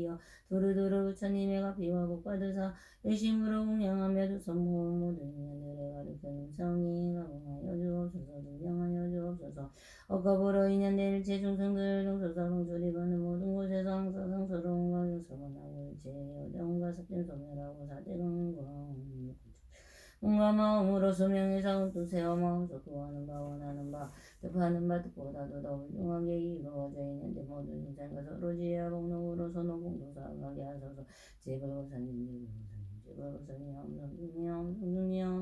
이어 두루두루 부처님의 가피와 복받으사 일심으로 공양하며 두선모 모든 인연들의 가르쳐는 성이 가공하여 주옵소서. 등장하여 주옵소서. 억겁으로 인연된 일체 중생들 동서사 동출이거는 모든 곳에서 항상 상서로운 가경서원하고 일체 어려움과 삭진 소멸하고 사대강광 온갖 마음으로 소명의 사원 두세어 마음속 구하는 바 원하는 바 뜻하는 바 뜻보다도 더 훌륭하게 이루어져 있는데 모든 인생과 서로 지혜와 복능으로 선호공동사하게 하소서. 제불고사님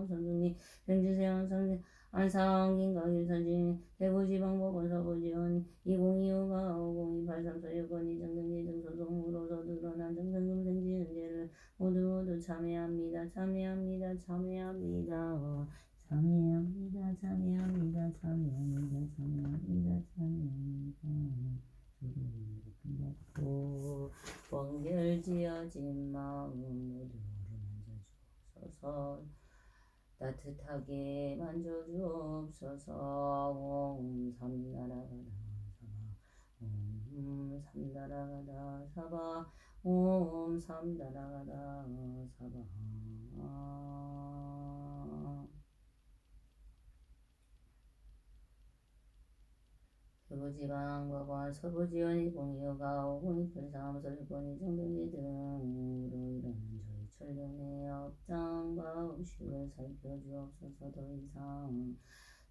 선중님 병지세왕 선생 안상긴가길선진 대구지방법원서부지원 2025가 50283469이 정등지 등소송으로서 드러난 등등금생지 은재를 모두 참여합니다. 참여합니다. 참여합니다. 참여합니다. 참여합니다. 참여합니다. 참여합니다. 참여합니다. 끝났고 원결지어진 마음 모두 만져주옵소서. 따뜻하게 만져주옵소서. 옴 삼나라가다 사바 옴 삼나라가다 사바 옴 삼나라가다 사바. 대구지방법원 서부지원이 공이어가 50283469이 정등지 등으로 이르는 저희 천륜의 업장과 음식을 살펴주옵소서. 더 이상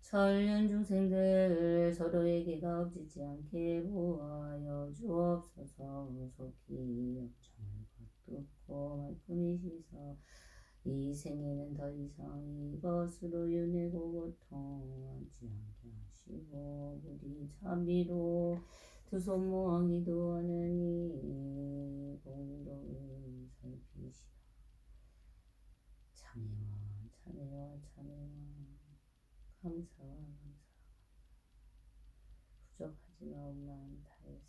천륜 중생들 서로에게 가업짓지 않게 보호하여 주옵소서. 속히 업장을 거두고 말끔히 씻어 이 생에는 더 이상 이것으로 윤회고 고통하지 않게 하시고 부디 자비로 두 손 모아 기도하느니 공덕을 살피시라. 참회와 감사와 부족하지만 다해서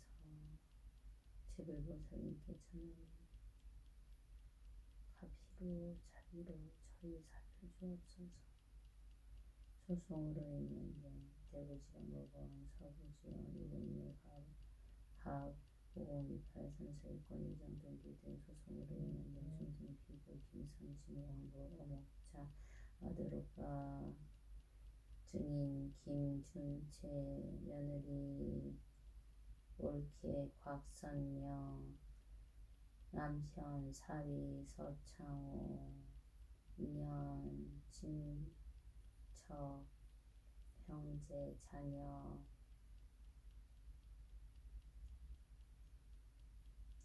제불보살님께 전하니 가피로 자비로 저희 살펴주옵소서. 소송으로 있는데 대구지방법원 서부지원 2026-50283469이 정등기 등 소송으로 있는데 중등 피고 김선진 왕보 어목자 아들오빠 증인 김준채 며느리 올케 곽선명 남편 사위 서창호 인연 친척 형제 자녀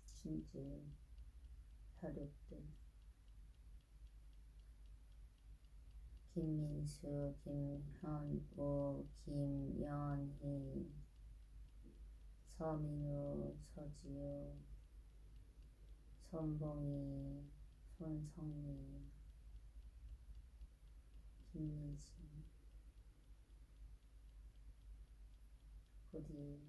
친지 혈육들 김민수 김현우 김연희 서민우 서지우 손봉이 손성미 김민진 부디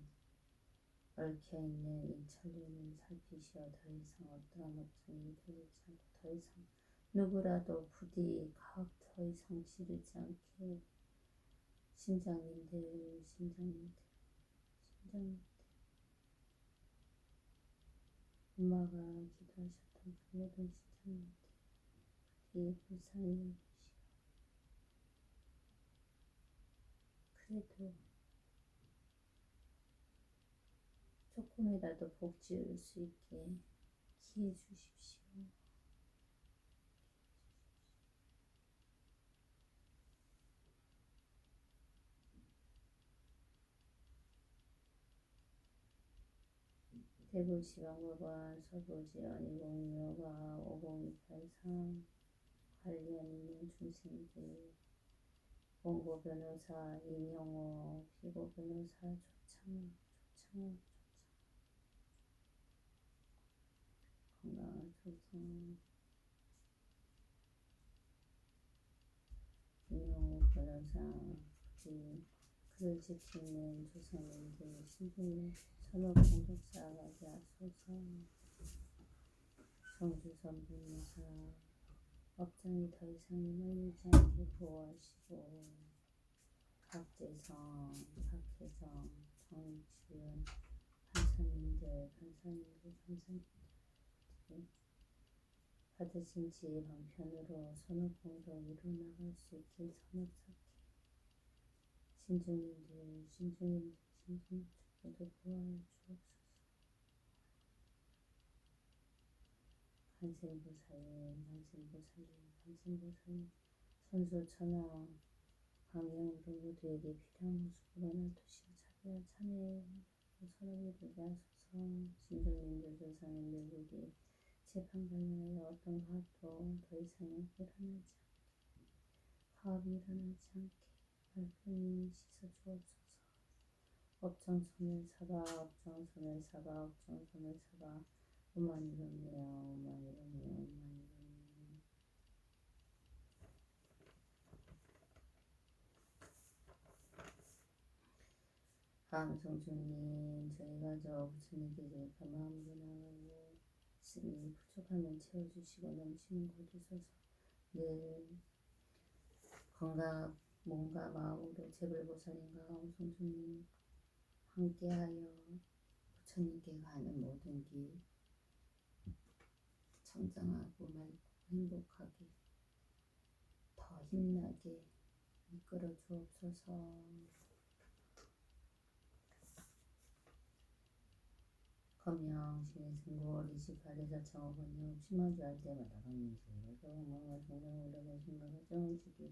얽혀있는 이 천륜을 살피시어 더 이상 어떠한 업장이 되지 않고 더 이상 누구라도 부디 가업 더 이상 지르지 않게 신장님들 엄마가 기도하셨던 그 모든 신장님들 부디 불쌍히 여기시오. 그래도 조금이라도 복 지을 수 있게 기회 주십시오. 대구지방법원 서부지원 2025가 5028상 관련 있는 중생들 원고 변호사 임영호 피고 변호사 조창호 건강한 조성 임영호 변호사 부디 그를 지키는 조상님들 신분의 선업 공덕사하게 하소서. 정주선 변호사 업장이 더 이상 이만하지 않게 보호하시고 박재성, 박혜정, 정지은 판사님들 받으신 지혜 방편으로 선업공덕 이루어나갈 수 있게 선업사기 신중님들 모두 보호하여 주옵소서. 간신보살님 선수천하 광명으로 모두에게 필요한 모습으로 놔두시어 자비와 참회의 선업을 이루게 하소서. 신중님들 조상님들 부디 재판 관련하여 어떤 가업도 더 이상 가업이 일어나지 않게 말끔히 씻어 주옵소서. 업정선을 사가 오만이로며 다음 성주님 저희가 부처님께 제일한 마음으로 나가고 있으니 부족하면 채워주시고 넘치는 거두소서. 늘 건강 몸과 마음으로 제불보살님과 성주님 함께하여 부처님께 가는 모든 길 청정하고 맑고 행복하게 더 힘나게 이끌어 주옵소서. 검영 신승고 28에서 창업원령 심화주할 때마다 강민수에서 엉망과 성령을 올려보신 가정을 지키고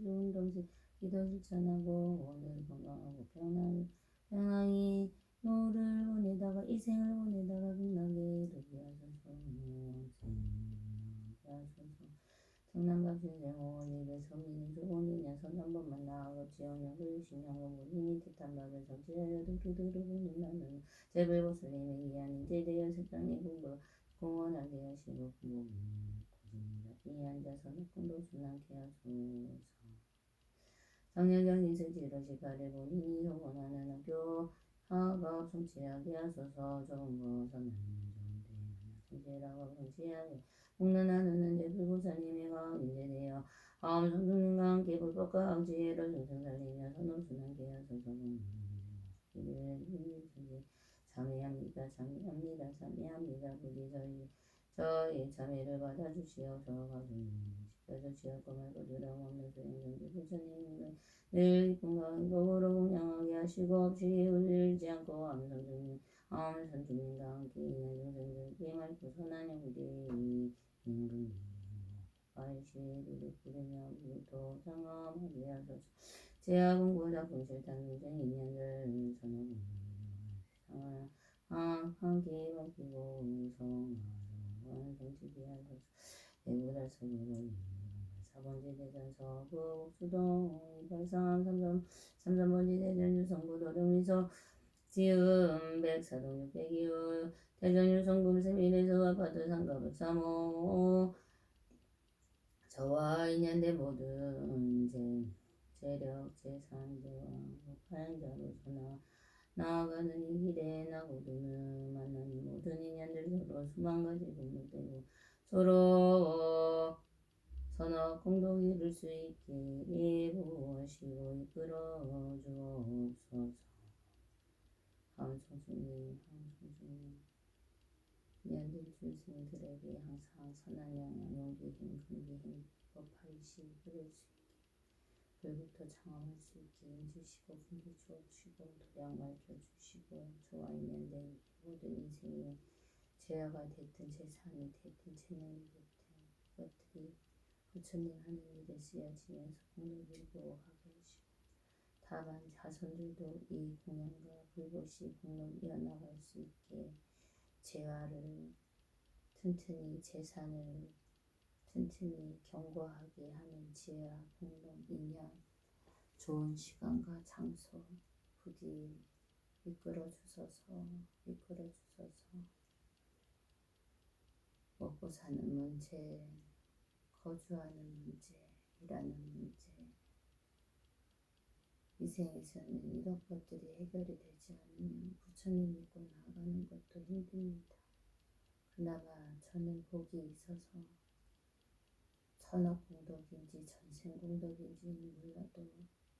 좋은 동시 기도 실천하고 오늘 건강하고 평안히 노를 보내다가 이 생을 보내다가 빛나게 이르게 하소서. 정남갑신생호 예배서 민주 온인에서 한 번만 나하고 지역력을 신령으로 힘이 뜻한바를 정치하여 두두두두 눈나는 제불보살님의 귀한 제대여 색상의 공헌하게 하시고 고집니다. 이 앉아서 낙궁도 순항케 하소서. 정력경 인세지로 시가를 본인이 원하는 학교 학업 성취하게 하소서. 좋은 거 선하는 좋은데 성취라고 성취하게 먹는 하루는 제불보살님의 가업인제되어 성중님과 함께 불법과 악지혜를 중생 살리며 선업순환케 하소서. 참회합니다. 부디 저희 참회를 받아주시어서 지켜주시었고 말고 두려움없는 소행성주 부처님을 늘 이쁨과 행복으로 공양하게 하시고 없이 울지 않고 암선주님과 함께 있는 중생들께 맑고 선한 영들이 임금님 알시를 부르며 부도 장엄하게 하소서. 제하군 고작군 실탄 문쟁 인연들 선하군 함께 밝히고 성화로 성취게 하소서. 대구달성으로 사번지 대전서 구옥수동 발상 삼선번지 대전 유성부도령 미소 지음 백사동 육백이후 대전 유성금 세밀에서 아파트 상가북 3호 저와 인연대 모든 재력 재산 대왕 파행자로서 나아가는 이 길에 나고도는 만나는 모든 인연들 서로 수만 가지 공덕되고 서로 선업 공동 이룰 수 있게 예보하시고 이끌어 주옵소서. 함성주님 인연들 중생들에게 항상 선한 영향 용기힘 금기힘 법하이시 그럴 수 있게 불부터 장엄할 수 있게 인주시고 분기 주옵시고 도량 밝혀주시고 저와 인연된 모든 인생의 재화가 됐든 재산이 됐든 재능이 됐든 그것들이 부처님 하는 일에 쓰여지면서 공덕을 보호하게 하시고 다만 자손들도 이 공양과 불보시 공덕 이어나갈 수 있게 재화를 튼튼히 재산을 튼튼히 견고하게 하는 지혜와 공덕 인연 좋은 시간과 장소 부디 이끌어 주소서. 먹고 사는 문제, 거주하는 문제, 일하는 문제 이 생에서는 이런 것들이 해결이 되지 않으면 부처님 믿고 나아가는 것도 힘듭니다. 그나마 저는 복이 있어서 천업공덕인지 전생공덕인지는 몰라도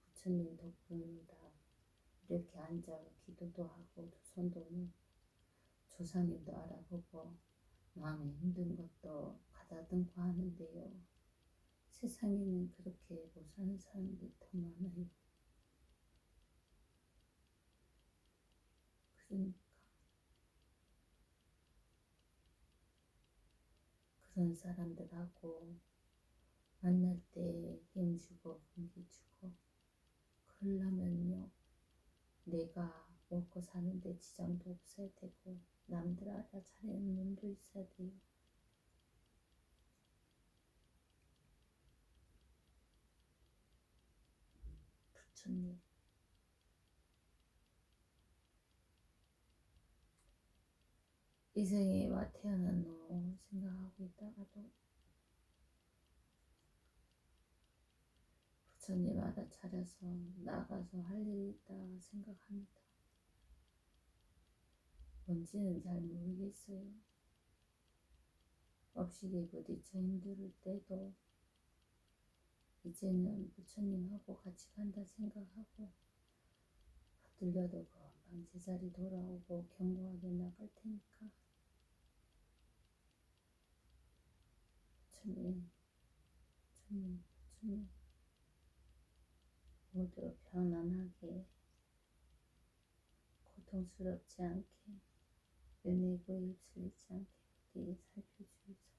부처님 덕분으로 다 이렇게 앉아 기도도 하고 두 손도 놓고 조상님도 알아보고 마음이 힘든 것도 가다듬고 하는데요. 세상에는 그렇게 못 사는 사람들이 더 많아요. 그러니까 그런 사람들하고 만날 때 힘주고 공기주고 그러려면요 내가 먹고 사는데 지장도 없어야 되고 남들 알아차리는 눈도 있어야 돼요. 부처님 이 생에 와 태어났노 생각하고 있다가도 부처님 알아차려서 나가서 할 일이 있다 생각합니다. 뭔지는 잘 모르겠어요. 업식에 부딪혀 힘들 때도 이제는 부처님하고 같이 간다 생각하고 들려도 금방 제자리 돌아오고 견고하게 나갈 테니까 부처님 모두 편안하게 고통스럽지 않게 은혜고 휩쓸리지 않게 부디 살펴주소서.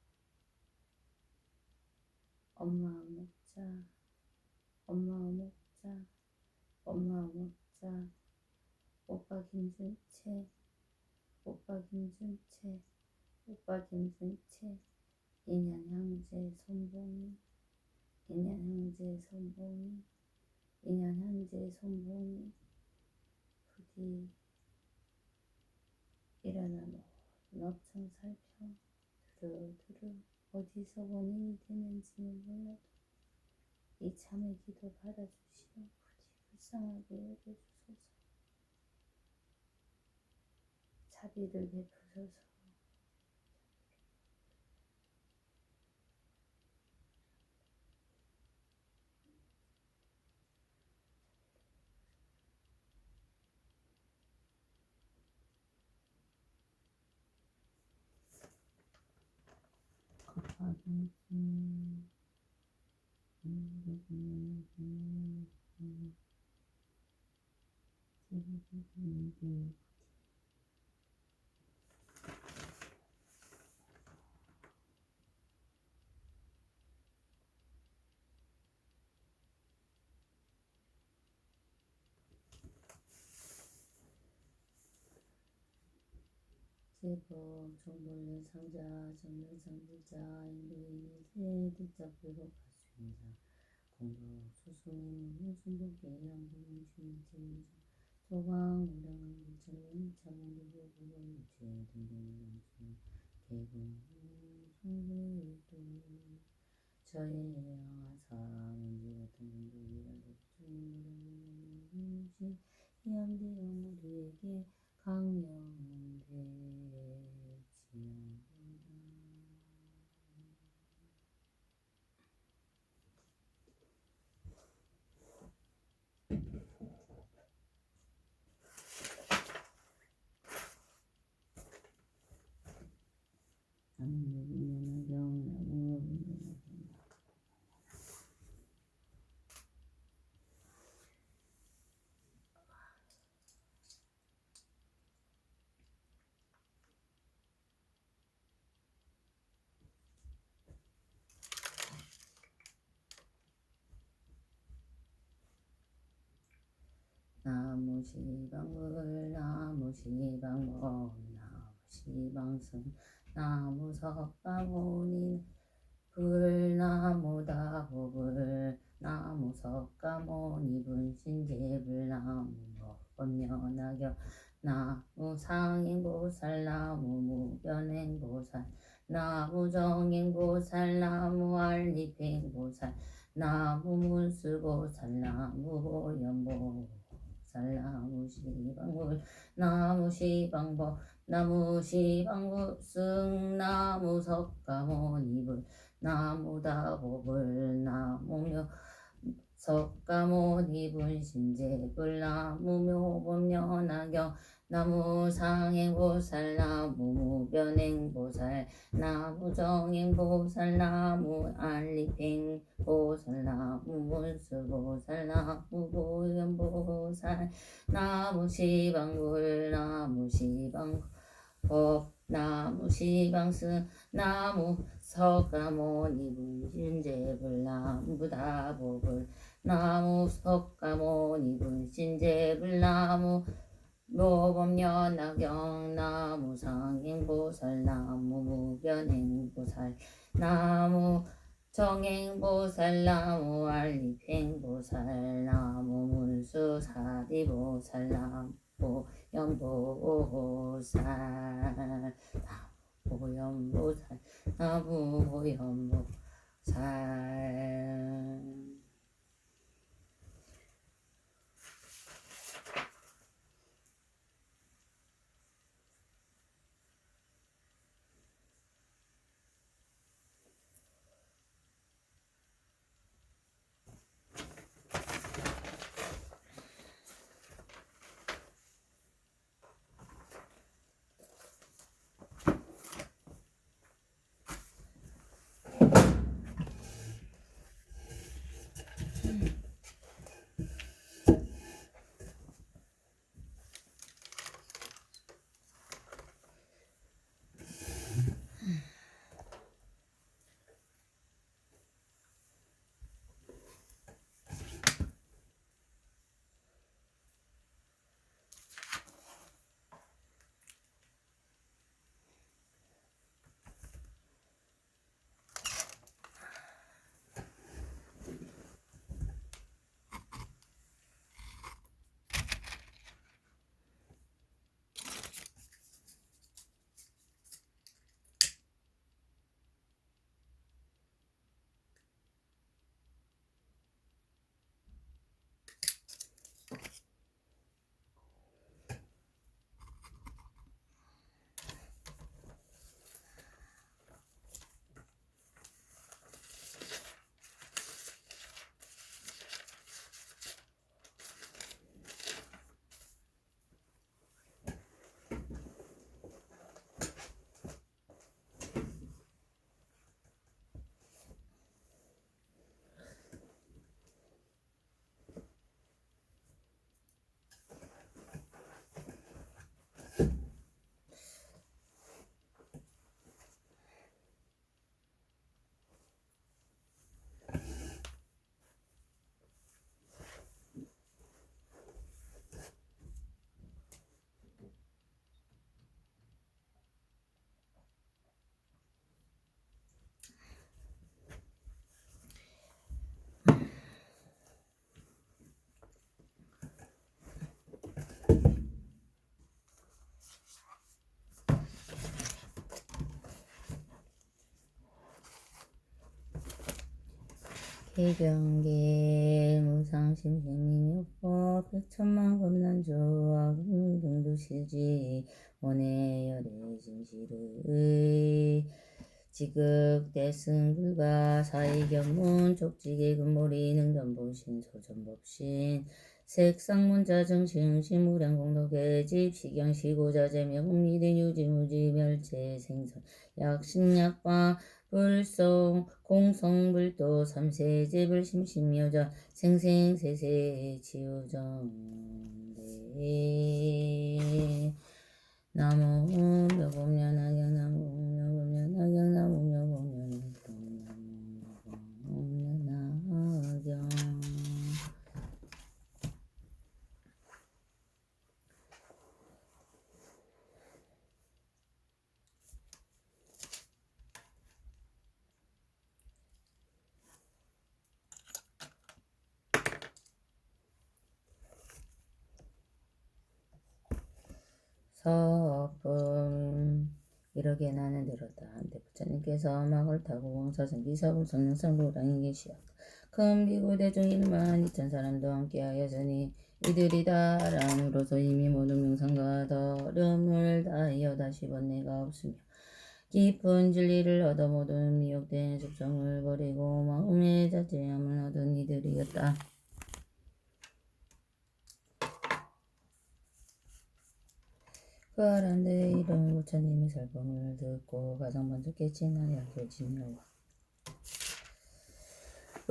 엄마 먹자 엄마 먹자 엄마 먹자 오빠 김준채 오빠 김준채 오빠 김준채 인연 형제 손봉이 인연 형제 손봉이 인연 형제 손봉이 부디 일어나 모든 업청 살펴 두루두루 어디서 원인이 되는지는 몰라도 이 참의 기도 받아주시어 부디 불쌍하게 여겨주소서. 자비를 베푸소서. 제법 정벌의 상자 정렬 상자 인도인의 세대적 불법 가수인자 공덕 소송인 무슨복계 양봉 주민제인자 소광 우량한 물정인 자몽대교 구경무체 등등의 양수 개공 성불도 저의 양하사 먼지 같은 공덕이라도 부처님 무량한 이암대영 우리에게 강령되지어다. 나무시방불 나무시방법 나무시방승 나무석가모니 불나무다호불 나무석가모니 분신제불 나무법면하경 나무상행보살 나무무변행보살 나무정행보살 나무알립행보살 나무문수보살 나무보현보 나무시방불 나무시방법 나무시방불승 나무석가모니불 나무다호불 나무묘 석가모니 분신제불 나무묘법연하경 나무 상행보살 나무 무변행보살 나무 정행보살 나무 알리팽보살 나무 문수보살 나무 보현보살 나무 시방불 나무 시방법 나무 시방스 나무 석가모니 분신제불 나무 다보불 나무 석가모니 분신제불 나무 묘법연화경 나무 상행보살 나무 무변행보살 나무 정행보살 나무 알리팽보살 나무 문수사디보살 나무 보현보살 나무 보현보살 나무 보현보살 개경계 무상심생미묘법 백천만겁난조악 등두실지 원해 열애 진실의 지극대승불가 사이견문 족지계 금모리 능전보신 소전법신 색상문자정시흥 무량공덕계집 시경시고자재명 홍리대 유지무지 멸체 생선 약신약방 불송 공성불도 삼세제불 심심여자 생생세세 치유정대 나무 묘법련하경 나무 묘법련하경 나무 묘법련하경 나무 묘법련하경 서품 이렇게 나는 들었다. 한때 부처님께서 막을 타고 왕사성기 사부 성령상도당에 계시었다. 큰 비구 대중 1만 2천 사람도 함께하였으니 이들이 다람으로서 이미 모든 명상과 더름을 다하여 다시 번뇌가 없으며 깊은 진리를 얻어 모든 미혹된 숙성을 버리고 마음의 자제함을 얻은 이들이었다. 부활한데 이런 부처님의 설법을 듣고 가장 먼저 깨치나니 알려지며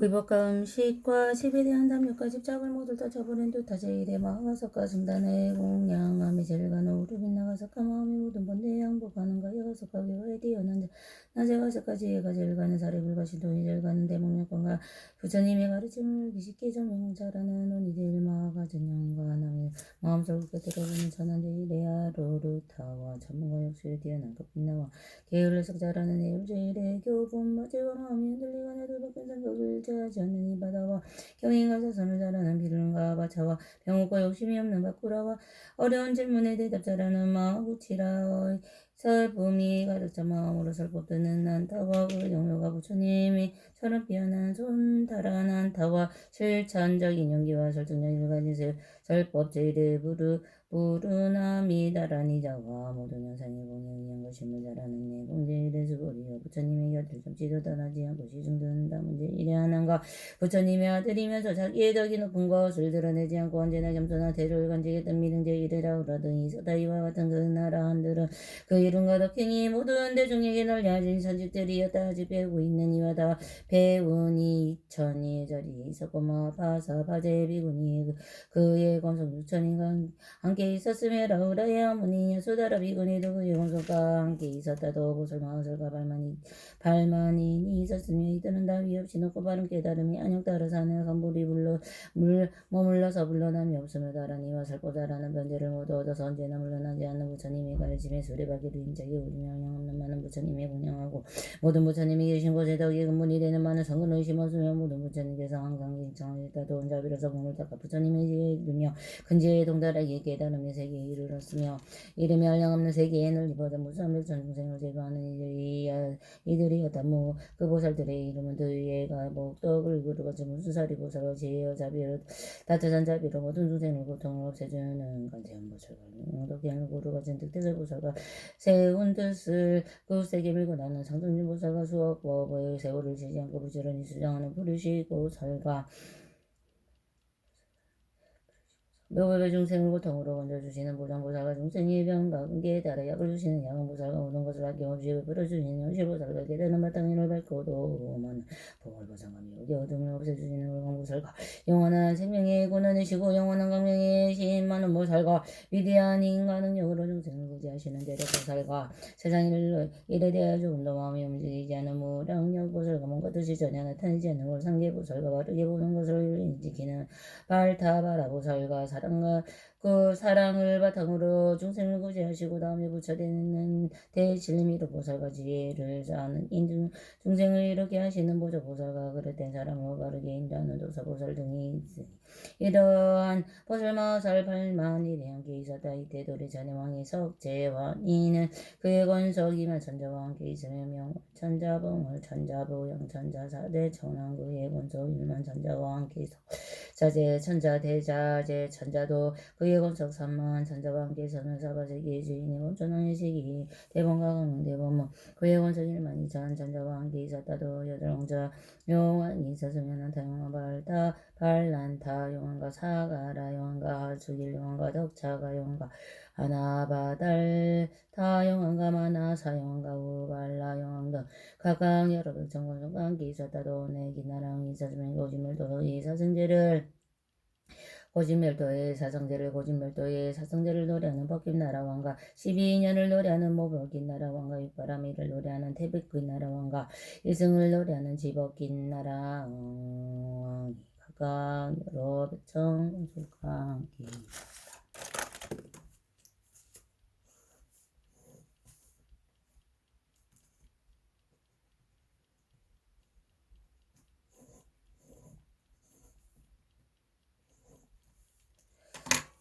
의법과 음식과 십에 대한 담력과 집착을 모두 다 저버린 듯 타제일의 마가석과 승단의 공양함이 제일 가는 우르빈 나가석과 마음이 모든 번데 양복하는가 여가석과 위화에 뛰어난 낮에 가석까지 얘가 제일 가는 사례불과 신동이 제일 가는 대목력관과 부처님의 가르침을 기식게 정명을 잘하는 논이들 마가 전형과 남의 마음속을 깨뜨려보는 천한제일 레아 로루타와 전문가 역수에 뛰어난 급빛나와 게을러 석자라는 애울제일의 교본 마제와 마음이 흔들리거나 돌바꾼 생각을 제하지 않는 이 바다와 경인과 자선을 잘하는 비른과 바차와 병옥과 욕심이 없는 바꾸라와 어려운 질문에 대답 잘하는 마구치라의 설품이 가득 찬 마음으로 설법 듣는 난타와 그 영묘가 부처님이 처럼 피어난 손달한 한타와 실천적인 용기와 설득력을 가진 설법 제일의 부르나미다라니 자와 모든 현상이 공연한 것임을 잘하는 내 공제일의 수고리여 부처님의 곁을 점치도 떠나지 않고 시중듣는다 문제 이래 하는가 부처님의 아들이면서 자기의 덕이 높은 것을 드러내지 않고 언제나 겸손한 태도를 간직했던 미등제 이래라 우라등 이서다이와 같은 그 나라 한들은 그 이름과 덕행이 모든 대중에게 널려진 선직들이었다 아직 배우고 있는 이와 다 배운이 이천이 자리에 있었고마 바사 바제 비구니 그의 권성 유천인가 함께 있었으며 라우라의 어머니 여수다라 비구니도 그의 권성과 함께 있었다도 보설마을과 발만이 있었으며 이들은 다 위없이 높고 바른 깨달음이 안녕 따라 사는 선불이 머물러서 불러남이 없으며 다라니와 살포자라는 변제를 모두 얻어서 언제나 물러나지 않는 부처님의 가르침에 수레바퀴로 임자기 우리며 영없는 많은 부처님의 공양하고 모든 부처님이 계신 곳에 덕이 근본이 되는 많은 성근 의심 없으며 모든 부처님께서 항상 인청하겠다도 혼자 비로소 몸을 닦아 부처님의 지혜에 이르며 근지에 동달하게 깨달음의 세계에 이르렀으며 이름이 한량없는 세계에 널리보다 무수한 백천 중생을 제도하는 이들이었다. 그 보살들의 이름은 드예가 목덕을 그르거지 무수사리 보살과 지혜와 자비로 다처산 자비로 모든 중생의 고통을 없애주는 간제한 보살과 덕행을 그르거진 득대설 보살과 세운 뜻을 그 세계 밀고 나는 상승진 보살과 수업법의 세월을 지지 않고 부지런히 수정하는 부르시 보살과 묘법의 중생을 고통으로 건져주시는 보장보살과 중생의 병과 근기에 따라 약을 주시는 약은보살과 모든 것을 아낌없이 풀어주시는 영실보살과 깨달은 바탕인을 밝고도만 보살보살과 미혹의 어둠을 없애주시는 물광보살과 영원한 생명의 고난이시고 영원한 강명의 신 많은 보살과 위대한 인간능력으로 중생을 구제하시는 대력보살과 세상 일에 대하여 조금 더 마음이 움직이지 않는 무량력보살과 뭔가 뜻이 전혀 나타나지 않는 월상계보살과 바르게 보는 것을 지키는 발타바라보살과 사랑과 그 사랑을 바탕으로 중생을 구제하시고 다음에 부처되는 대진미로 보살과 지혜를 아는 중생을 이렇게 하시는 보조 보살과 그릇된 사랑으로 바르게 인도하는 도사 보살 등이 있으니 이러한 보살마살 발만일에 함께 있었다. 이때 도리 전의 왕의 석재왕이는 그의 권석이면 천자와 함께 있으며 명 천자봉을 천자보영 천자사대 천왕 그의 권석 일만 천자와 함께 있어 자제 천자 대자제 천자도 그의 권석 삼만 천자와 함께 있으면 사바세기의 주인이 원천왕의 세기 대본과 강릉 대본문 그의 권석 일만 이천 천자와 함께 있었다도 여덟 왕자 용왕이 있었으면 한타용왕 발타 발란타 용왕과 사가라 용왕과 하수길 용왕과 덕차가 용왕과 하나바달 타용왕과 마나사 용왕과 우발라 용왕 등 각각 여러 백천권속과 함께 있었다도 내기나랑 이사주면 고진멸도 이 사승제를 고진멸도의 사성제를 고진멸도의 사성제를 노래하는 법김나라 왕과 12년을 노래하는 모법김나라 왕과 육바라미를 노래하는 태백김나라 왕과 일승을 노래하는 지법김나라 왕이 각각 여러 백천권속과 함께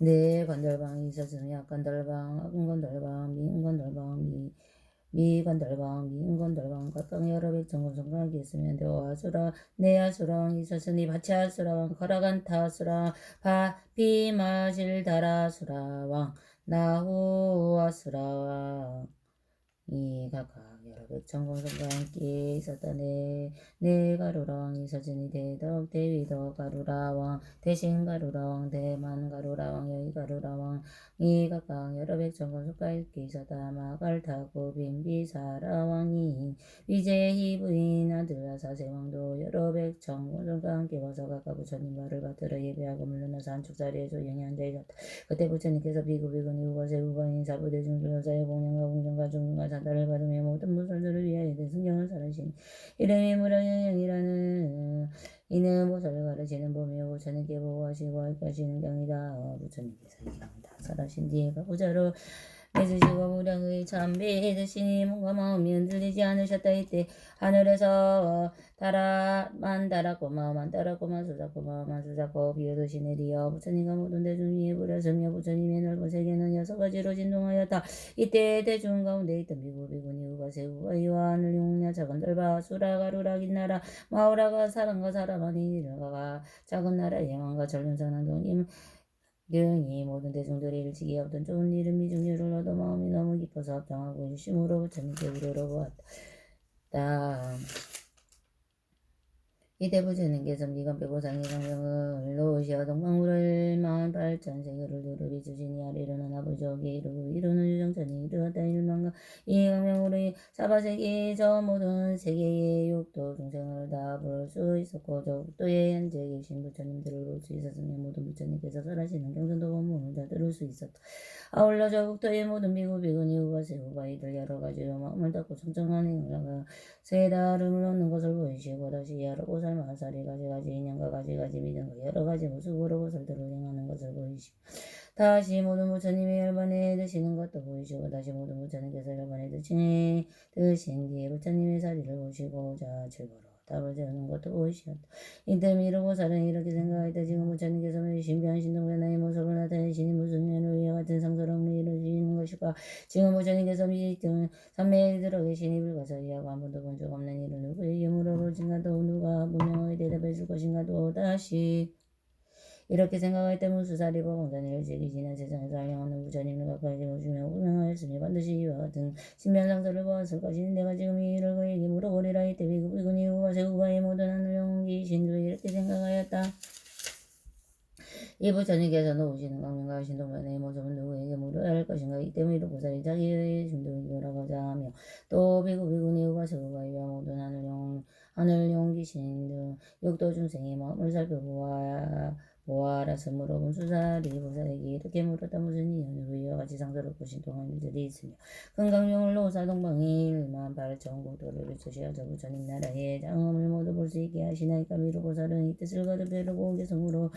네, 건덜방이 있었으며 약건덜방, 악건덜방, 미은건덜방, 미건덜방, 미은건덜방, 각각 여러 백천건성과 함께 있으면 대화수라, 내야수랑 있었으니 바치아수라왕, 거라간타수라, 비마실다라수라왕, 나후아수라왕, 이 각각 여러 백천공성과 함께 있었다. 내 가루라왕 이서진이 대덕 대위덕 가루라왕 대신 가루라왕 대만 가루라왕 여의 가루라왕 이 각각 여러 백천공성과 함께 있었다. 마갈 타고 빈비사라왕이 위제희 부인 아들라 사세왕도 여러 백천공성과 함께 와서 각각 부처님 말을 받들어 예배하고 물러나서 한쪽 자리에 조용히 앉아있었다. 그때 부처님께서 비구비구니 우거세 우바인 사부대중들 사의 공양과 공정과 중중과 산다를 받으며 모든 무설들을 위하여 대승경을 살으시니 이름이 무량영이라는 이는 보살을 가르치는 법이요 부처님께 보호하시고 할까시는 경이다. 부처님께서 이 경을 다 설하신 뒤에 가부자로 맺으시고 무량의 참배 드시니 몸과 마음이 흔들리지 않으셨다. 이때 하늘에서 달아만 달았고 마음만 달았고 만수잡고 마음만 수잡고 비어듯이 내리어 부처님과 모든 대중 위에 부려서며 부처님의 넓은 세계는 6가지로 진동하였다. 이때 대중 가운데 있던 비구비구니 우가세 우가이와 하늘 용냐 작은 들바 수라가루라 긴나라 마오라가 사람과 사람아니 이르가가 작은 나라 예망과 전륜사는 동임 등이 모든 대중들이 일찍이 없던 좋은 일은 미중유를 얻어 마음이 너무 깊어서 합당하고 일심으로 부처님께 우러러보았다. 이때 부처님께서 미간배보상의 강명을 놓으시어 동방물을 48,000세계를 두루비 주시니 아래로는 아버지에게 이르고 이루는 유정천이 이르었다. 일만과 이 강명으로 사바세계 저 모든 세계의 육도 중생을 다 볼 수 있었고 저 국도에 현재 계신 부처님들을 볼 수 있었으며 모든 부처님께서 설하시는 경전도 법문을 다 들을 수 있었다. 아울러 저 국도의 모든 비구비구니 우가세 우가이들 여러 가지로 마음을 닫고 청정한 행을 하가 새 다름을 얻는 것을 보이시고 다시 여러 보살 마살이 가지가지 인연과 가지가지 믿음과 여러 가지 모습으로 보살들을 행하는 것을 보이시고 다시 모든 부처님이 열반에 드시는 것도 보이시고 다시 모든 부처님께서 열반에 드신 뒤에 부처님의 자리를 보시고자 즐거워 답을 세우는 것도 보이시었다. 이때 미루보살은 이렇게 생각하였다. 지금 부처님께서 신비한 신동변화의 모습을 나타내시니 무슨 연을 위해 같은 상설함을 이루시는 것일까. 지금 부처님께서 미등 산매에 들어 계시니 불가사의하고 한 번도 본 적 없는 일을 누구에게 물어볼진가 또 누가 분명하게 대답해 줄 것인가 또 다시 이렇게 생각할 때 무수사리고 공전을 일찍이 지난 세상에서 알량하는 부처님을 가까이 모시며 분명하였으니 반드시 이와 같은 신변상설을 보았을 것이니 내가 지금 이 일을 그에게 물어보리라. 이때 비구비구니 우가세 우가의 모든 하늘 영웅기 신도 이렇게 생각하였다. 이 부처님께서 놓으시는 강명과 신동변의 모습은 누구에게 물어야 할 것인가. 이때 미루보살이 자기의 중도이라고자 하며 또 비구비구니 우가세 우가이와 모든 하늘 영웅기 신도 육도 중생의 마음을 보아라서 물어본 수사리 보살에게 이렇게 물었다. 무슨 이유로 이와 같이 상서를 보신 동안들이 있으며 금강명을 놓사 동방에 18,000국도를 비추시어 저 부처님 나라의 장엄을 모두 볼 수 있게 하시나이까. 미루보살은 이 뜻을 거듭 배르고 계성으로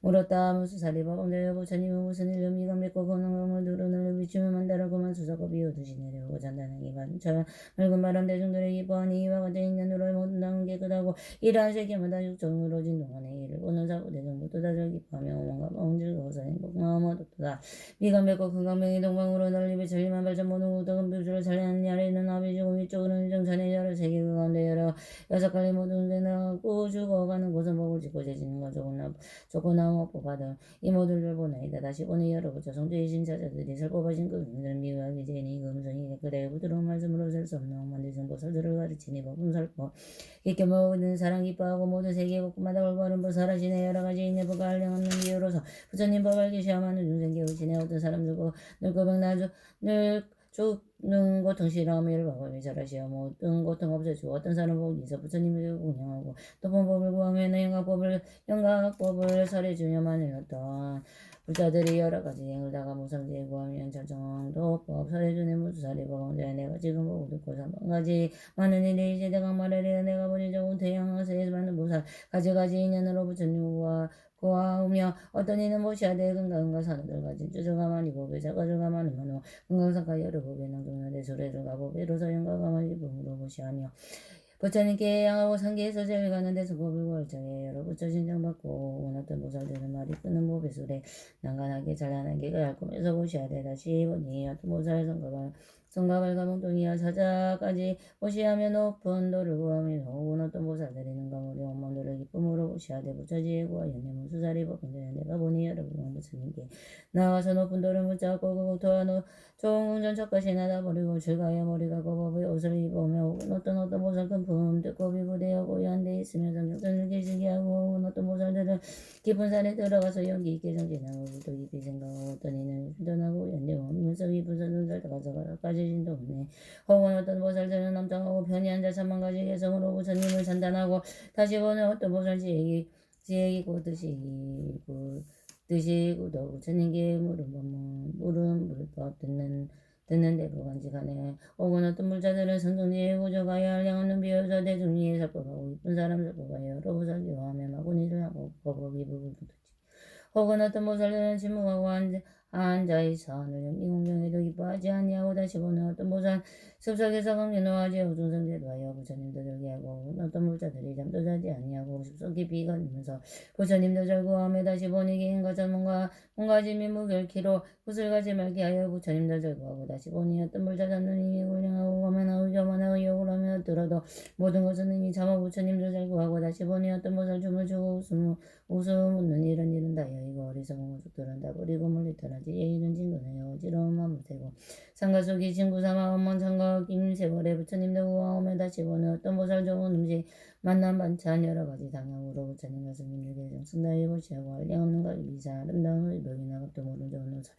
물었다. 무수사리 바본자여 부처님은 무슨 일로 미간 맺고 건강을 두루늘로 비추며 만다라고만 수사고 비오듯이 내려오고 잔단하게 관처럼 맑은 바람 대중들의 기뻐하니 이와 같은 인연으로 모든 당은 깨끗하고 이러한 세계마다 육정으로 진동하네. 이를 보는 사고 대중부터 다들 기뻐하며 오만과 마음 즐거워서 행복마음 얻었다. 미간 맺고 금강명이 동방으로 널리 비철리만 발전 모든 국덕은 뷰주를 살리는 아래는 아비주고 위쪽으로는 정찬의 여러 세계 그 가운데 여러 6갈래 모든 데나고 죽어가는 곳은 목을 짓고 재지는 건 조건나 먹고 받은 이 모두를 보나이다. 다시 보니 여러 부처 성주이신 자자들이 설법하신 그 은들은 미워하기 제니 금성이 그대의 부드러운 말씀으로 셀 수 없는 억만대중 보살들을 가르치니 법음설법 깊게 모든 사랑 기뻐하고 모든 세계 곳곳마다 올바른 보살하시네. 여러 가지 인내법을 알량 없는 이유로서 부처님 법을 계시어 많은 중생 깨우치네. 어떤 사람들고 늙고 병나주 죽는 고통 싫어하며 일방법이 절하시어 모든 고통 없애주고 어떤 사람은 복이 있어 부처님을 공양하고 또 본법을 구하며 영각법을 설해주냐만을 어떤 불자들이 여러 가지 행을 다가 무상지에 구하면 자정도법 설해주네. 무수사리고 공자야 내가 지금 보고 듣고 3번가지 많은 일이 이제 내가 말하리라. 내가 보니 저온 태양하세에서 많은 보살 가지가지 인연으로 부처님과 구하오며 어떤 이는 모시아대 금강과 산들 가진 쭈저가마니 보배 자가저가 많은 만호 금강산가 여러 보배 낭중나대 수레를 가보배로서 영가가마니 보으로 보시하며 부처님께 양하고 상계에서 제일 가는 데서 법을 구할정에 여러 부처 신장받고 원했던 보살들은 말이 끄는 보배술에 난간하게 잘난하게 얇고면서 보시하되 다시 보니 어떤 보살 성가가 성가 발가봉동이야 사자까지 무시하며 높은 도를 구하며 혹은 어떤 보살들이 있는가 무리 엉망들을 기쁨으로 무시하되 부처지에 구하 연내문 수사리 법근자야 내가 보니 여러분 부처님께 나와서 높은 도를 묻자고 그 국토와 좋은 전척까지 나다 버리고 즐거워 머리가 거법의 옷을 입으며 혹은 어떤 보살 금품 듣고 비부되어 고요한 데 있으며 성경전을 계시게 하고 혹은 어떤 보살들은 깊은 산에 들어가서 연기 있게 정진하고 또 깊이 생각하고 어떤 이는 휴전하고 연대고 물서 깊은 산을 가져가 빠지진도 없네. 혹은 어떤 보살들은 남장하고 편히 앉아 천만 가지 개성으로 부처님을 찬단하고 다시 보는 어떤 보살 지혜이고 뜻이고 또 부처님께 물은 물법 듣는 대로 간직하네. 혹은 어떤 물자들은 선정지에 고져가야 할 양없는 비효자 대중리에 사법하고 이쁜 사람 사법하여 여러 보살 교화하며 마구니를 하고 법업이 부부도 혹은 어떤 보살들은 침묵하고 앉아있어 하늘 영기공경에도 기뻐하지 아니하고 다시 보는 어떤 보살 습석에서 강gen노하지 우중성대도하여 부처님도 절개하고 어떤 물자들이 잠도 자지 아니하고 습속 깊이 걸리면서 부처님도 절구하며 다시 보니 개인과 전문가 몸가짐이 무결키로 구슬가지 말게 하여 부처님도 절구하고 다시 보니 어떤 물자 잡는 이미 훌륭하고 거만하고 교만하고 욕을 하며 들어도 모든 것은 이미 참아 부처님도 절구하고 다시 보니 어떤 보살 춤을 추고 웃음 웃는 이런 일은 다여 이거 어리석은 것들은 다 버리고 멀리 떠나지 예의는 진군하여 어지러움만 못하고 상가속이 친구삼아 원망창과 김세월에 부처님도 구하오며 다시 보는 어떤 보살 좋은 음식 만남 반찬 여러 가지 당향으로 부처님과 스님들께 정승다해 보시하고 한량 없는 가지 미사 아름다운 의복이나 것도 모른 좋은 옷을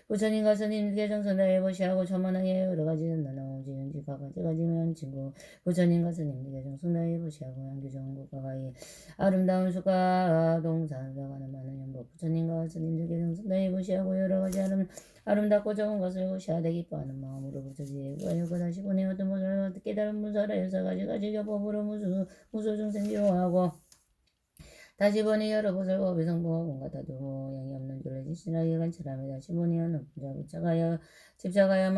부처님과 스님들께 정승다해 보시하고 천만하게 여러 가지 전단하고 지은지 가지면 친구 부처님과 스님들께 정승다해 보시하고 향기 좋은 국가가에 아름다운 수가 동산을 가는 많은 연복 부처님과 스님들께 정승다해 보시하고 여러 가지 아름답고 좋은 것을 구시하되 기뻐하는 마음으로 부처지에 구하여 다시 보내 어떤 모습을 깨달은 무사라여서 가지가지 겹법으로 무수 중생 기호하고 다시 보니 여러 보살과 배성부와 공과다도 모양이 없는 줄을 진실하게 관찰하며 다시 보니 어느 집착하여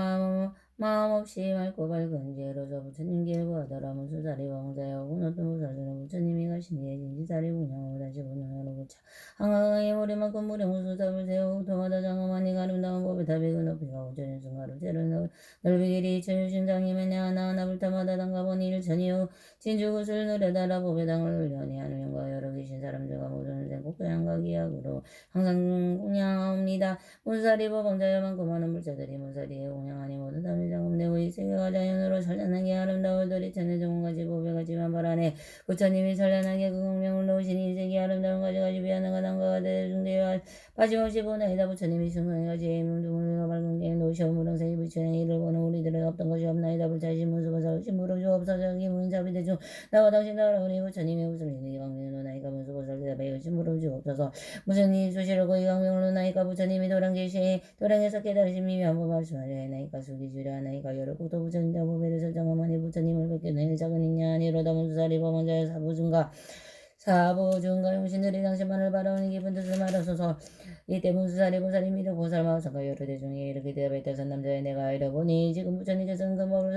마음 없이 맑고 밝은 지혜로서 부처님께 구하더라 무수사리 왕자여 혹은 어떤 보살들은 부처님이 가시니에 진지사리 운영하고 다시 보니 여러 부차 한강의 모래만큼 물에 무수탑을 세우고 도마다 장엄하니 아름다운 법에 다백은 높이가 오전인 순간으로 제를 넓이 길이 천유신장이 매냐 하나하나 불타마다 담가보니 일천이요 진주굿을 노려다라 법의 당을 올려니 하느님과 여러 계신 사람들과 모든 생국도 양각이약으로 항상 공양합니다. 문사리 법왕자여만큼 많은 물자들이 문사리에 공양하니 모든 사람이 장엄되고 이 세계가 자연으로 찬란하게 아름다울들이 천의 정원가지 법에가지만 바라네. 부처님이 찬란하게 그 공명을 놓으시니 이 세계 아름다운 가지가지 비하는 가당과 대중대와 빠짐없이 보나이다. 부처님이 승성해가지 문둥을 밝은 게 놓으시오 무릉생이 부처의 이를 보는 우리들은 없던 것이 없나이다. 불자신 문수보살 신무릉 주업사자기 무인자비 대중 나와 당신 나라 우리 부처님의 무슨 일이 강명으로 나이가 문수보살 대답하여 신무릉 주옵소서. 무슨 일 수시로고 이 강명으로 나이가 부처님이 도량에서 깨달으심이 한번 말씀하려 나이가 수기 주려 나이가 여러 국도 부처님과 보배를 설정하마니 부처님을 뵙게 내 작은 있냐 아니로다 문수사리 범원자의 사부중가 용신들이 당신만을 바라오는 깊은 뜻을 말하소서. 이때 문수사리 보살이 미륵 보살 마우성가 여러 대중에 이렇게 대답했다. 선남자의 내가 이러보니 지금 부처님께서는 근법을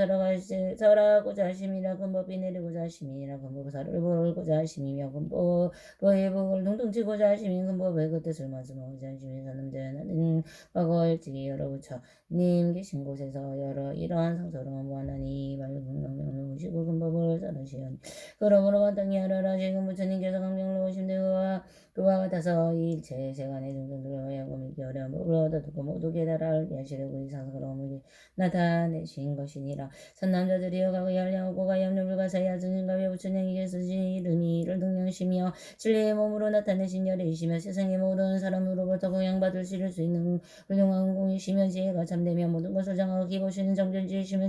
설하고자 하심이라 근법이 내리고자 하심이라 근법사를 보고자 하심이며 근법의 복을 동동치고자 하심이 근법의 그 뜻을 말씀하고자 하심이 선남자의 나는 과거일지 여러 부처님 계신 곳에서 여러 이러한 상소를 무한하니 말씀 강명을 오시고 근법을 설하시오니 그러므로 마땅히 하라라. 지금 부처님께서 강명을 오심되와 그와 같아서 일체 세간의 중생들을 하여 믿기 어려운 법을 얻어듣고 모두 깨달아 하시려고 이 상스러움을 나타내신 것이니라. 선남자들이여 가고 열량하고 가염을 불가사의 아스님과 외부천양에게 쓰신 이름이 이를 등령시며 진리의 몸으로 나타내신 열애이시며 세상의 모든 사람으로부터 공양받을 수 있는 훌륭한 공이시며 지혜가 참되며 모든 것을 정확히 보시는 정전지이시며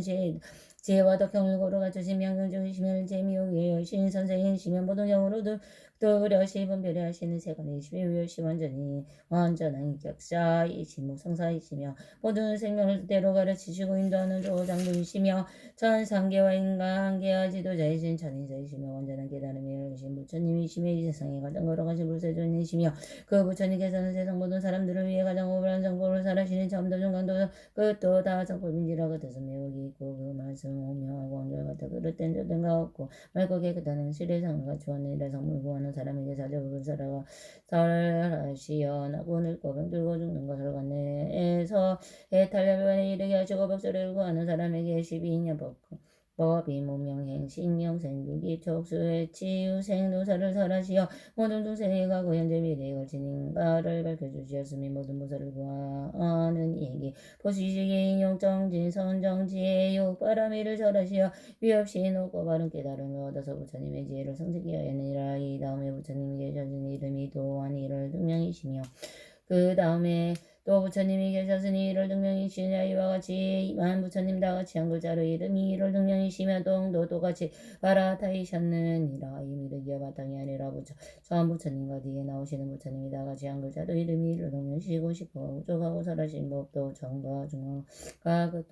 지혜와 덕형을 고루 갖추신 명령적이시며 재미욕이에요. 신선생이시며 모든 영으로도 또려시 분별해 하시는 세간이시며 위여시 완전한 인격자이시며 성사이시며 모든 생명을 뜻대로 가르치시고 인도하는 조장부이시며 천상계와 인간계와 지도자이신 천인자이시며 완전한 깨달음이 열리신 부처님이시며 이 세상에 가장 걸어가신 불세존이시며 그 부처님께서는 세상 모든 사람들을 위해 가장 오브란 정법을 살아시는 참도 중간도 끝도 다 정법인지라 그 뜻은 매우 깊고 그 말씀은 오명하고 왕좌 같아 그릇된 저등과 없고 맑고 깨끗한 실의상을 갖추었는 이래성물 구하는 사람에게 자적을 설하시어 나고 늙고 병들고 죽는 것을 관내에서 해탈려변에 이르게 하시고 벽소리를 구하는 사람에게 12년 법이 무명행 식명생 유기 촉수의 치유생 노사를 설하시어 모든 중생의 과거 현재 미래에 걸친 인가를 밝혀주시었으니 모든 무사를 구하는 이에게 보시기에 인용정진 선정지의 욕바라미를 절하시어 위없이 높고 바른 깨달음을 얻어서 부처님의 지혜를 성취하게 하였느니라. 이 다음에 부처님이 계셔진 이름이 또한 이를 등명이시며 그 다음에 또 부처님이 계셨으니 이를 등명이시냐 이와 같이 만 부처님 다 같이 한 글자로 이름이 이를 등명이시며 동도 똑같이 바라타이셨느니라. 이 미르기어 바탕이 아니라 처음 부처님과 뒤에 나오시는 부처님이 다 같이 한 글자도 이름이 이를 등명이시고 싶어 우족하고 설하신 법도 정과 중앙과